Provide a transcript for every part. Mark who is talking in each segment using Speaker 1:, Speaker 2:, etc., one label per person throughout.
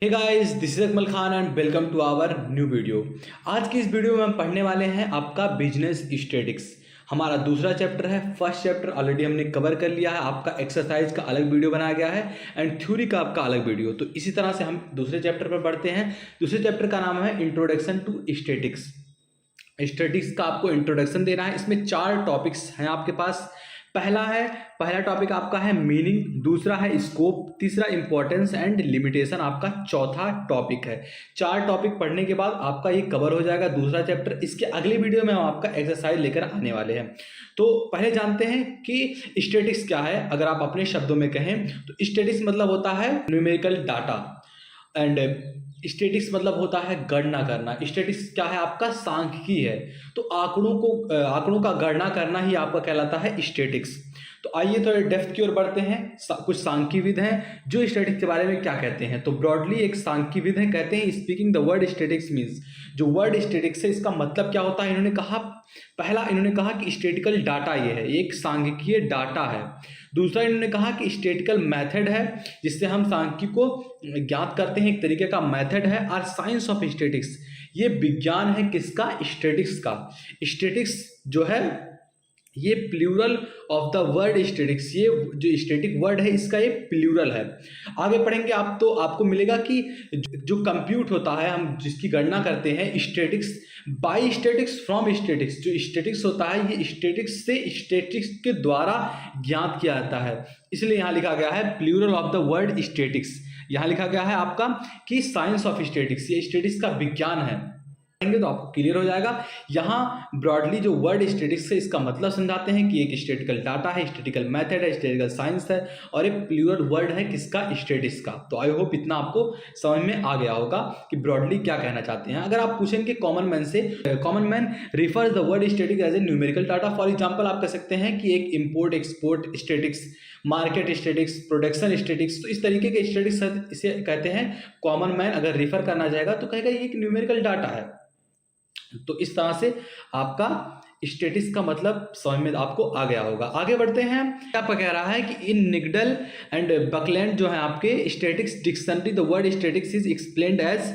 Speaker 1: Hey guys, this is Akmal Khan and welcome to our new video. आज की इस video में हम पढ़ने वाले हैं आपका बिजनेस स्टैटिक्स। हमारा दूसरा चैप्टर है। फर्स्ट चैप्टर ऑलरेडी हमने कवर कर लिया है, आपका एक्सरसाइज का अलग वीडियो बनाया गया है एंड थ्योरी का आपका अलग वीडियो। तो इसी तरह से हम दूसरे चैप्टर पर बढ़ते हैं। दूसरे चैप्टर का नाम है इंट्रोडक्शन टू स्टैटिक्स। स्टैटिक्स का आपको इंट्रोडक्शन देना है। इसमें 4 टॉपिक्स हैं आपके पास। पहला टॉपिक आपका है मीनिंग, दूसरा है स्कोप, तीसरा इंपॉर्टेंस एंड लिमिटेशन आपका चौथा टॉपिक है। 4 टॉपिक पढ़ने के बाद आपका ये कवर हो जाएगा दूसरा चैप्टर। इसके अगले वीडियो में हम आपका एक्सरसाइज लेकर आने वाले हैं। तो पहले जानते हैं कि स्टैटिक्स क्या है। अगर आप अपने शब्दों में कहें तो स्टैटिक्स मतलब होता है न्यूमेरिकल डाटा एंड स्टैटिक्स मतलब होता है गणना करना। स्टैटिक्स क्या है? आपका सांख्यिकी है। तो आंकड़ों का गणना करना ही आपका कहलाता है स्टैटिक्स। तो आइए थोड़े डेप्थ की ओर बढ़ते हैं। कुछ सांख्यिकीविद हैं जो स्टैटिक्स के बारे में क्या कहते हैं। तो ब्रॉडली एक सांख्यिकीविद हैं, कहते हैं speaking the word statics means, जो वर्ड स्टैटिक्स है इसका मतलब क्या होता है। इन्होंने कहा कि स्टैटिकल डाटा ये है, एक सांख्यिकीय डाटा है। दूसरा इन्होंने कहा कि स्टैटिकल मेथड है जिससे हम सांख्यिकी को ज्ञात करते हैं, एक तरीके का मेथड है। और साइंस ऑफ स्टैटिक्स, ये विज्ञान है किसका? स्टैटिक्स का। स्टैटिक्स जो है ये plural of the word statistics, ये जो स्टैटिक वर्ड है इसका ये प्लूरल है। आगे पढ़ेंगे आप तो आपको मिलेगा कि जो कंप्यूट होता है, हम जिसकी गणना करते हैं statistics by statistics from statistics, जो स्टैटिक्स होता है ये स्टैटिक्स से स्टैटिक्स के द्वारा ज्ञात किया जाता है। इसलिए यहाँ लिखा गया है plural of the word statistics. यहाँ लिखा गया है आपका कि साइंस ऑफ स्टैटिक्स, ये स्टैटिक्स का विज्ञान है। तो आपको क्लियर हो जाएगा। यहाँ ब्रॉडली जो वर्ड स्टैटिक्स है इसका मतलब समझाते हैं कि एक स्टैटिकल डाटा है, स्टैटिकल मेथड है, स्टैटिकल साइंस है और एक प्लूरल वर्ड है किसका? स्टैटिक्स का। तो आई होप इतना आपको समझ में आ गया होगा कि ब्रॉडली क्या कहना चाहते हैं। अगर आप पूछेंगे कॉमन मैन से, common man refers the word static as a numerical data. For example आप कह सकते हैं कि एक import export statistics, market statistics, production statistics. तो इस तरीके के स्टैटिक्स इसे कहते हैं। कॉमन मैन अगर रिफर करना चाहेगा तो कहेगा ये एक न्यूमेरिकल डाटा है। तो इस तरह से आपका स्टैटिक्स का मतलब समझ में आपको आ गया होगा। आगे बढ़ते हैं। आपका कह रहा है कि इन निगडल एंड बकलैंड जो है आपके statistics dictionary the word statistics is explained as,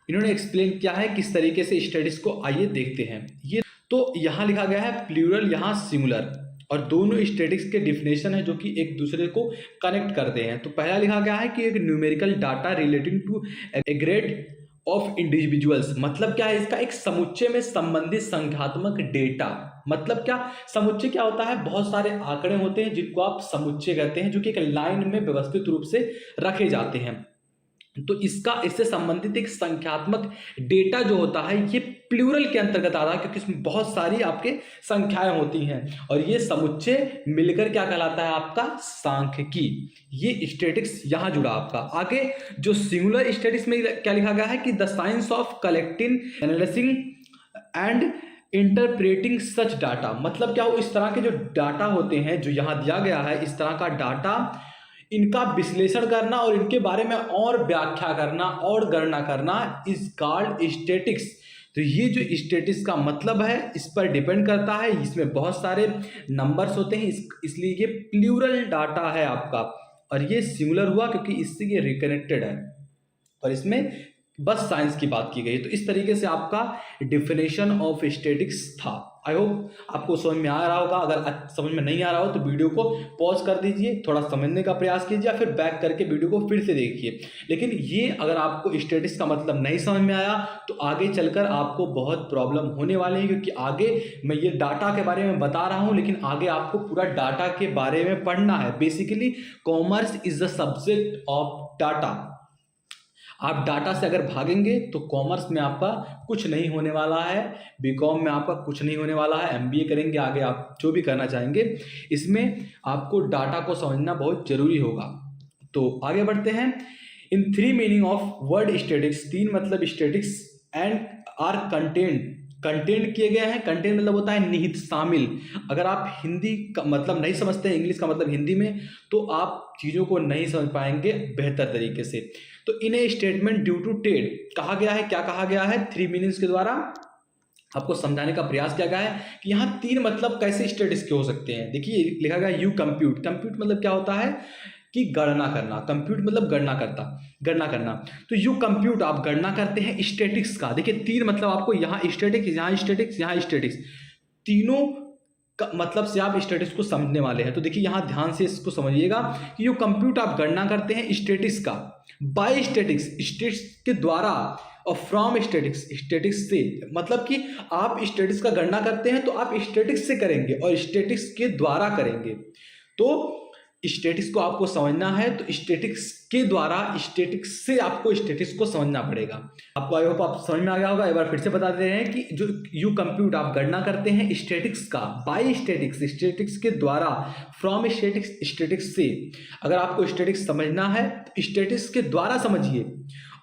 Speaker 1: इन्होंने एक्सप्लेन किया है किस तरीके से स्टैटिक्स को, आइए देखते हैं। ये तो यहाँ लिखा गया है प्लूरल, यहाँ सिंगुलर, और दोनों स्टैटिक्स के डिफिनेशन है जो कि एक दूसरे को कनेक्ट करते हैं। तो पहला लिखा गया है कि एक numerical data relating to aggregate of individuals. मतलब क्या है इसका? एक समुच्चय में संबंधित संख्यात्मक डेटा। मतलब क्या? समुच्चय क्या होता है? बहुत सारे आंकड़े होते हैं जिनको आप समुच्चय कहते हैं, जो कि एक लाइन में व्यवस्थित रूप से रखे जाते हैं। तो इससे संबंधित एक संख्यात्मक डेटा जो होता है ये प्लूरल के अंतर्गत आता है, क्योंकि इसमें बहुत सारी आपके संख्याएं होती हैं और ये समुच्चय मिलकर क्या कहलाता है? आपका सांख्यिकी। ये स्टैटिक्स यहां जुड़ा आपका। आगे जो सिंगुलर स्टैटिक्स में क्या लिखा गया है कि the science of collecting, analysing and interpreting such data. मतलब क्या? वो इस तरह के जो डाटा होते हैं जो यहाँ दिया गया है, इस तरह का डाटा, इनका विश्लेषण करना और इनके बारे में और व्याख्या करना और गणना करना इज कॉल्ड स्टैटिक्स। तो ये जो स्टैटिक्स का मतलब है इस पर डिपेंड करता है। इसमें बहुत सारे नंबर्स होते हैं, इसलिए ये प्लूरल डाटा है आपका। और ये सिंगुलर हुआ क्योंकि इससे ये रिकनेक्टेड है और इसमें बस साइंस की बात की गई। तो इस तरीके से आपका डिफिनेशन ऑफ स्टैटिक्स था। आई होप आपको समझ में आ रहा होगा। अगर समझ में नहीं आ रहा हो तो वीडियो को पॉज कर दीजिए, थोड़ा समझने का प्रयास कीजिए, फिर बैक करके वीडियो को फिर से देखिए। लेकिन ये अगर आपको स्टैटिक्स का मतलब नहीं समझ में आया तो आगे चलकर आपको बहुत प्रॉब्लम होने वाली है, क्योंकि आगे मैं ये डाटा के बारे में बता रहा हूँ लेकिन आगे आपको पूरा डाटा के बारे में पढ़ना है। Basically commerce is the subject of data. आप डाटा से अगर भागेंगे तो कॉमर्स में आपका कुछ नहीं होने वाला है, बीकॉम में आपका कुछ नहीं होने वाला है, एमबीए करेंगे आगे आप जो भी करना चाहेंगे, इसमें आपको डाटा को समझना बहुत जरूरी होगा। तो आगे बढ़ते हैं। इन 3 मीनिंग ऑफ वर्ड स्टैटिक्स, 3 मतलब स्टैटिक्स एंड आर कंटेंट किए गए हैं। कंटेंट मतलब होता है निहित, शामिल। अगर आप हिंदी का मतलब नहीं समझते हैं, इंग्लिश का मतलब हिंदी में, तो आप चीज़ों को नहीं समझ पाएंगे बेहतर तरीके से। तो in a statement due to Ted कहा गया है, क्या कहा गया है? 3 मीनिंग्स के द्वारा आपको समझाने का प्रयास किया गया है कि यहाँ 3 मतलब कैसे स्टैटिक्स के हो सकते हैं। देखिए लिखा गया यू कंप्यूट। कंप्यूट मतलब क्या होता है? कि गणना करना, कंप्यूट मतलब गणना करना। तो यू कंप्यूट, आप गणना करते हैं स्टैटिक्स का। देखिए तीन मतलब आपको यहाँ स्टैटिक्स, यहाँ स्टैटिक्स, यहाँ स्टैटिक्स, तीनों का मतलब से आप स्टैटिक्स को समझने वाले हैं। तो देखिए यहाँ ध्यान से इसको समझिएगा कि यू कंप्यूट, आप गणना करते हैं स्टैटिक्स का बाय स्टैटिक्स, स्टैटिक्स के द्वारा, और फ्रॉम स्टैटिक्स, स्टैटिक्स से, मतलब कि आप स्टैटिक्स का गणना करते हैं तो आप स्टैटिक्स से करेंगे और स्टैटिक्स के द्वारा करेंगे। तो स्टैटिक्स को आपको समझना है तो स्टैटिक्स के द्वारा, स्टैटिक्स से आपको स्टैटिक्स को समझना पड़ेगा। आपको आई होप आप समझ में आ गया होगा। एक बार फिर से बता दे रहे हैं कि जो यू कंप्यूट, आप गणना करते हैं स्टैटिक्स का बाय स्टैटिक्स, स्टैटिक्स के द्वारा, फ्रॉम स्टैटिक्स, स्टैटिक्स से। अगर आपको स्टैटिक्स समझना है तो स्टैटिक्स के द्वारा समझिए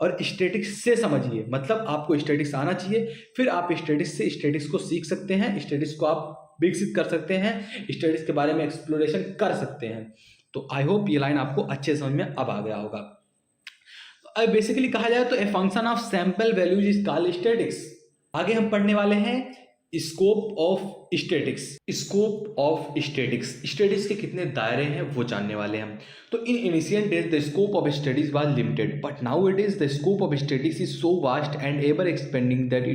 Speaker 1: और स्टैटिक्स से समझिए, मतलब आपको स्टैटिक्स आना चाहिए, फिर आप स्टैटिक्स से स्टैटिक्स को सीख सकते हैं, स्टैटिक्स को आप विकसित कर सकते हैं, स्टैटिक्स के बारे में एक्सप्लोरेशन कर सकते हैं। तो आई होप ये लाइन आपको अच्छे समझ में अब आ गया होगा। अब बेसिकली कहा जाए तो a function of sample values is called statics. आगे हम पढ़ने वाले हैं scope of statics. Scope of statics, statics के कितने दायरे हैं वो जानने वाले हैं। तो in initial days the scope of studies was limited, but now it is the scope of statics is so vast and ever expanding that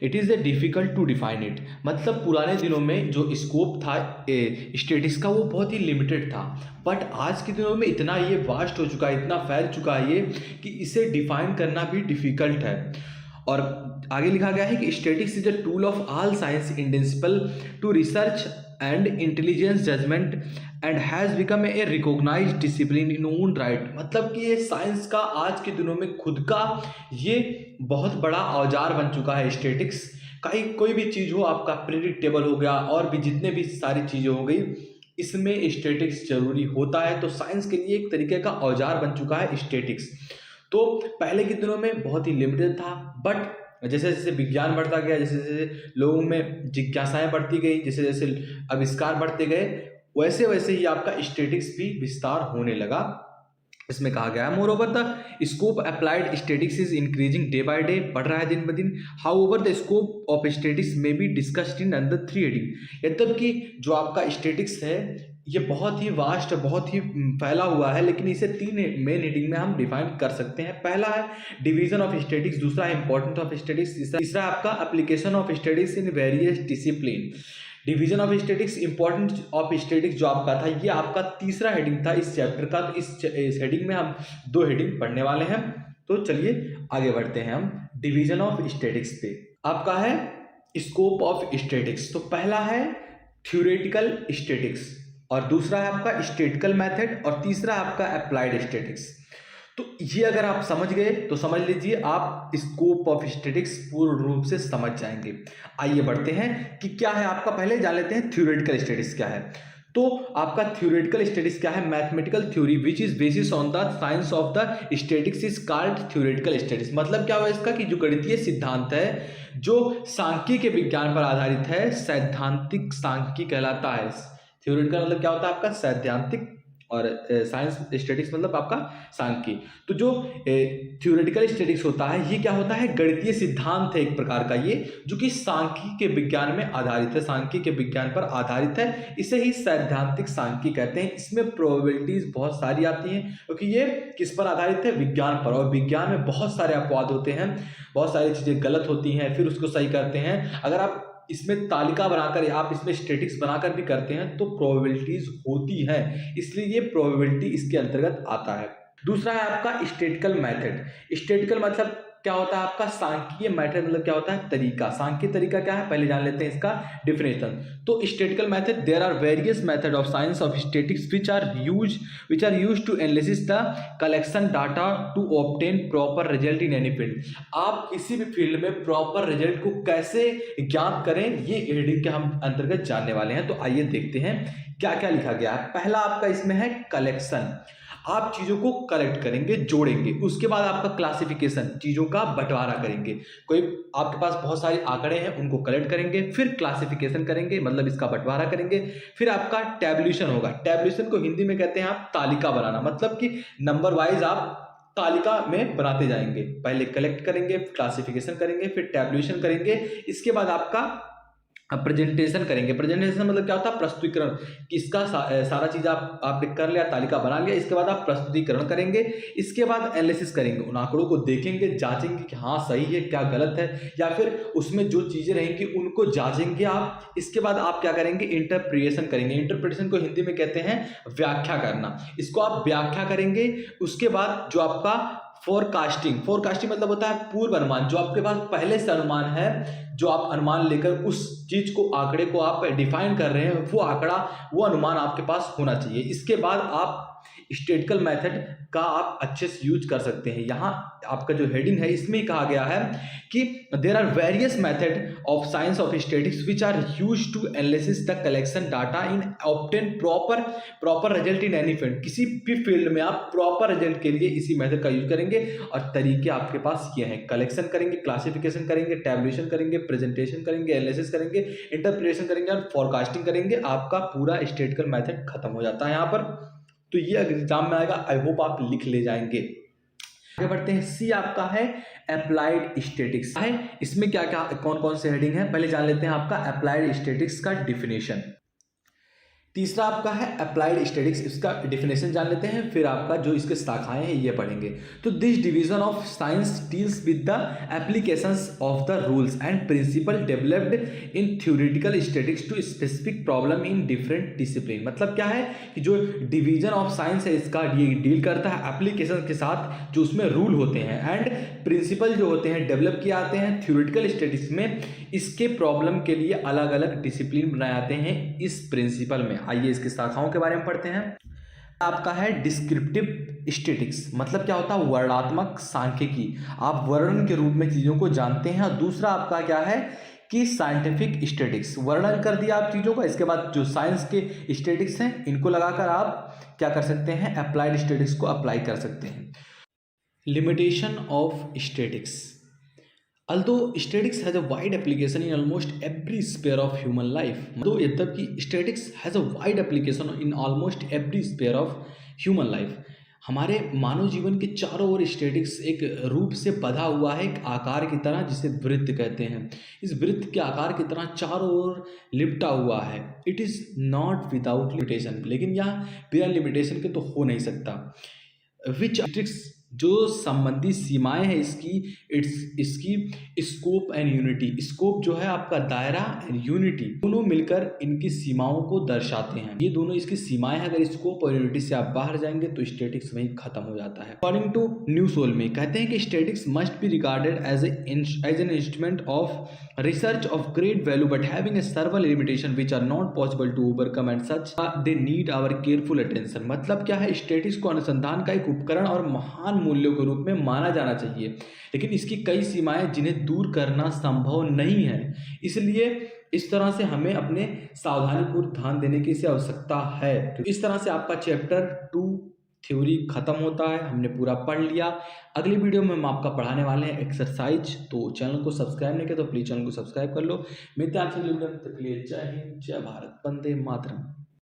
Speaker 1: it is difficult to define it. मतलब पुराने दिनों में जो स्कोप था statics का वो बहुत ही limited था, बट आज के दिनों में इतना ये वास्ट हो चुका है, इतना फैल चुका है ये कि इसे डिफाइन करना भी डिफिकल्ट है। और आगे लिखा गया है कि statics is a tool of all science indispensable to research and intelligence judgement and has become a recognised discipline in own right. मतलब कि ये साइंस का आज के दिनों में खुद का ये बहुत बड़ा औजार बन चुका है स्टैटिक्स। कोई भी चीज़ हो, आपका प्रेडिक्टेबल हो गया और भी जितने भी सारी चीज़ें हो गई, इसमें स्टैटिक्स जरूरी होता है। तो साइंस के लिए एक तरीके का औजार बन चुका है स्टैटिक्स। तो पहले के दिनों में बहुत ही लिमिटेड था, बट जैसे जैसे विज्ञान बढ़ता गया, जैसे जैसे लोगों में जिज्ञासाएं बढ़ती गई, जैसे जैसे आविष्कार बढ़ते गए, वैसे वैसे ही आपका स्टैटिक्स भी विस्तार होने लगा। इसमें कहा गया है moreover the scope applied statistics is increasing day by day, बढ़ रहा है दिन ब दिन। However the scope of statistics में be discussed in under 3 heading. मतलब कि जो आपका स्टैटिक्स है ये बहुत ही वास्ट, बहुत ही फैला हुआ है, लेकिन इसे 3 मेन हेडिंग में हम डिफाइन कर सकते हैं। पहला है डिवीजन ऑफ स्टैटिक्स, दूसरा है इंपॉर्टेंस ऑफ स्टैटिक्स, तीसरा आपका application of statics in various discipline. Division of statics, importance of statics जो आपका था, ये आपका तीसरा हेडिंग था इस चैप्टर का। तो इस हेडिंग में हम 2 हेडिंग पढ़ने वाले हैं। तो चलिए आगे बढ़ते हैं हम डिवीजन ऑफ स्टैटिक्स पे। आपका है स्कोप ऑफ स्टैटिक्स। तो पहला है थ्योरेटिकल स्टैटिक्स, और दूसरा है आपका स्टैटिकल मेथड, और तीसरा है आपका अप्लाइड स्टैटिक्स। तो ये अगर आप समझ गए तो समझ लीजिए आप स्कोप ऑफ स्टैटिक्स पूर्ण रूप से समझ जाएंगे। आइए बढ़ते हैं कि क्या है आपका, पहले जान लेते हैं थ्योरेटिकल स्टैटिक्स क्या है। तो आपका थ्योरेटिकल स्टैटिक्स क्या है? Mathematical theory which is basis on the science of the statics is called theoretical statics. मतलब क्या हुआ इसका कि जो गणितीय सिद्धांत है जो सांख्यिकी के विज्ञान पर आधारित है, सैद्धांतिक सांख्यिकी कहलाता है। थ्योरेटिकल मतलब क्या होता है आपका सैद्धांतिक, और साइंस स्टैटिक्स मतलब आपका सांख्यिकी। तो जो थ्योरेटिकल स्टैटिक्स होता है ये क्या होता है? गणितीय सिद्धांत है एक प्रकार का ये, जो कि सांख्यिकी के विज्ञान में आधारित है, सांख्यिकी के विज्ञान पर आधारित है। इसे ही सैद्धांतिक सांख्यिकी कहते हैं। इसमें प्रोबेबिलिटीज बहुत सारी आती हैं, क्योंकि ये किस पर आधारित है? विज्ञान पर। और विज्ञान में बहुत सारे अपवाद होते हैं, बहुत सारी चीजें गलत होती हैं, फिर उसको सही करते हैं। अगर आप इसमें तालिका बनाकर या आप इसमें स्टैटिक्स बनाकर भी करते हैं तो प्रोबेबिलिटीज होती है, इसलिए ये प्रोबेबिलिटी इसके अंतर्गत आता है। दूसरा है आपका स्टैटिकल मेथड। स्टैटिकल मतलब क्या होता है आपका? सांख्यिकीय मेथड मतलब क्या होता है? तरीका। सांख्यिकीय तरीका क्या है पहले जान लेते हैं इसका डेफिनेशन। तो statical method, there are various method of science of statics which are used to analysis the collection data to obtain proper result in any field. आप किसी भी फील्ड में प्रॉपर रिजल्ट को कैसे ज्ञात करें, ये हेडिंग के हम अंतर्गत जानने वाले हैं। तो आइए देखते हैं क्या क्या लिखा गया है। पहला आपका इसमें है कलेक्शन। आप चीजों को कलेक्ट करेंगे, जोड़ेंगे। उसके बाद आपका क्लासिफिकेशन, चीजों का बंटवारा करेंगे। कोई आपके पास बहुत सारे आंकड़े हैं उनको कलेक्ट करेंगे, फिर क्लासिफिकेशन करेंगे मतलब इसका बंटवारा करेंगे। फिर आपका टैब्यूलेशन होगा। टैब्यूलेशन को हिंदी में कहते हैं आप तालिका बनाना, मतलब कि नंबर वाइज आप तालिका में बनाते जाएंगे। पहले कलेक्ट करेंगे, क्लासिफिकेशन करेंगे, फिर टैब्यूलेशन करेंगे। इसके बाद आपका अब प्रेजेंटेशन करेंगे। प्रेजेंटेशन मतलब क्या होता है? प्रस्तुतिकरण। कि इसका सारा चीज़ आपने कर लिया, तालिका बना लिया, इसके बाद आप प्रस्तुतिकरण करेंगे। इसके बाद एनालिसिस करेंगे, उन आंकड़ों को देखेंगे, जांचेंगे कि हाँ सही है, क्या गलत है, या फिर उसमें जो चीज़ें रहेंगी उनको जांचेंगे आप। इसके बाद आप क्या करेंगे? इंटरप्रिटेशन करेंगे। इंटरप्रिटेशन को हिंदी में कहते हैं व्याख्या करना। इसको आप व्याख्या करेंगे। उसके बाद जो आपका फोरकास्टिंग मतलब होता है पूर्व अनुमान। जो आपके पास पहले से अनुमान है, जो आप अनुमान लेकर उस चीज को, आंकड़े को आप डिफाइन कर रहे हैं, वो आंकड़ा, वो अनुमान आपके पास होना चाहिए। इसके बाद आप स्टैटिस्टिकल मेथड का आप अच्छे से यूज कर सकते हैं। यहाँ आपका जो हेडिंग है इसमें कहा गया है कि there are various method of science of statistics which are used to analysis the collection data in obtain proper result in any field. किसी भी फील्ड में आप प्रॉपर रिजल्ट के लिए इसी मेथड का यूज करेंगे। और तरीके आपके पास ये हैं: कलेक्शन करेंगे, क्लासिफिकेशन करेंगे, टैबुलेशन करेंगे, प्रेजेंटेशन करेंगे, एनालिसिस करेंगे, इंटरप्रिटेशन करेंगे और फोरकास्टिंग करेंगे। आपका पूरा स्टैटिस्टिकल मेथड खत्म हो जाता है यहाँ पर। तो ये एग्जाम में आएगा, आई होप आप लिख ले जाएंगे। आगे बढ़ते हैं। सी आपका है अप्लाइड स्टैटिस्टिक्स है। इसमें क्या क्या कौन कौन से हेडिंग है, पहले जान लेते हैं आपका अप्लाइड स्टैटिस्टिक्स का डिफिनेशन। तीसरा आपका है अप्लाइड स्टैटिस्टिक्स, इसका डिफिनेशन जान लेते हैं, फिर आपका जो इसके शाखाएं हैं ये पढ़ेंगे। तो this division of science deals with the applications of the rules and principle developed in theoretical statistics to specific problem in different discipline. मतलब क्या है कि जो डिवीजन ऑफ साइंस है इसका ये डील करता है एप्लीकेशन के साथ, जो उसमें रूल होते हैं एंड प्रिंसिपल जो होते हैं डेवलप किए आते हैं थ्योरेटिकल स्टैटिस्टिक्स में। इसके प्रॉब्लम के लिए अलग अलग डिसिप्लिन बनाए जाते हैं इस प्रिंसिपल में। आइए इसकी शाखाओं के बारे में पढ़ते हैं। आपका है डिस्क्रिप्टिव स्टैटिस्टिक्स, मतलब क्या होता है? वर्णनात्मक सांख्यिकी। आप वर्णन के रूप में चीजों को जानते हैं। और दूसरा आपका क्या है कि साइंटिफिक स्टैटिस्टिक्स, वर्णन कर दिया आप चीजों का। इसके बाद जो साइंस के स्टैटिस्टिक्स हैं इनको लगाकर आप क्या कर सकते हैं? अप्लाइड स्टैटिस्टिक्स को अप्लाई कर सकते हैं। Limitation of statistics. Although statistics has a wide application in almost every sphere of human life, यद्यपि statistics has a wide application in almost every sphere of human life, हमारे मानव जीवन के चारों ओर statistics एक रूप से बधा हुआ है, एक आकार की तरह, जिसे वृत्त कहते हैं। इस वृत्त के आकार की तरह चारों ओर लिपटा हुआ है। It is not without limitation, लेकिन यह बिना लिमिटेशन के तो हो नहीं सकता। विच स्टैटिस्टिक्स, जो संबंधी सीमाएं हैं इसकी स्कोप एंड यूनिटी। स्कोप जो है आपका दायरा, एंड यूनिटी दोनों मिलकर इनकी सीमाओं को दर्शाते हैं। ये दोनों इसकी सीमाएं हैं। अगर स्कोप और यूनिटी से आप बाहर जाएंगे तो स्टैटिस्टिक्स वहीं खत्म हो जाता है। अकॉर्डिंग टू न्यू सोल में कहते हैं कि statistics must be regarded as an instrument of research of great value but having a several limitation which are not possible to overcome and such they need our careful attention. मतलब क्या है? Statistics को अनुसंधान का एक उपकरण और महान मूल्यों के रूप में माना जाना चाहिए, लेकिन इसकी कई सीमाएं जिन्हें दूर करना संभव नहीं है। इसलिए इस तरह से हमें अपने सावधानीपूर्वक ध्यान देने की इसे आवश्यकता है। तो इस तरह से आपका चैप्टर 2 थ्योरी खत्म होता है। हमने पूरा पढ़ लिया। अगली वीडियो में हम आपका पढ़ाने वाले हैं एक्सरसाइज। तो चैनल को सब्सक्राइब नहीं किया तो प्लीज चैनल को सब्सक्राइब कर लो। मिलते हैं आपसे अगली वीडियो में। तब तक के लिए जय हिंद, जय भारत, वंदे मातरम।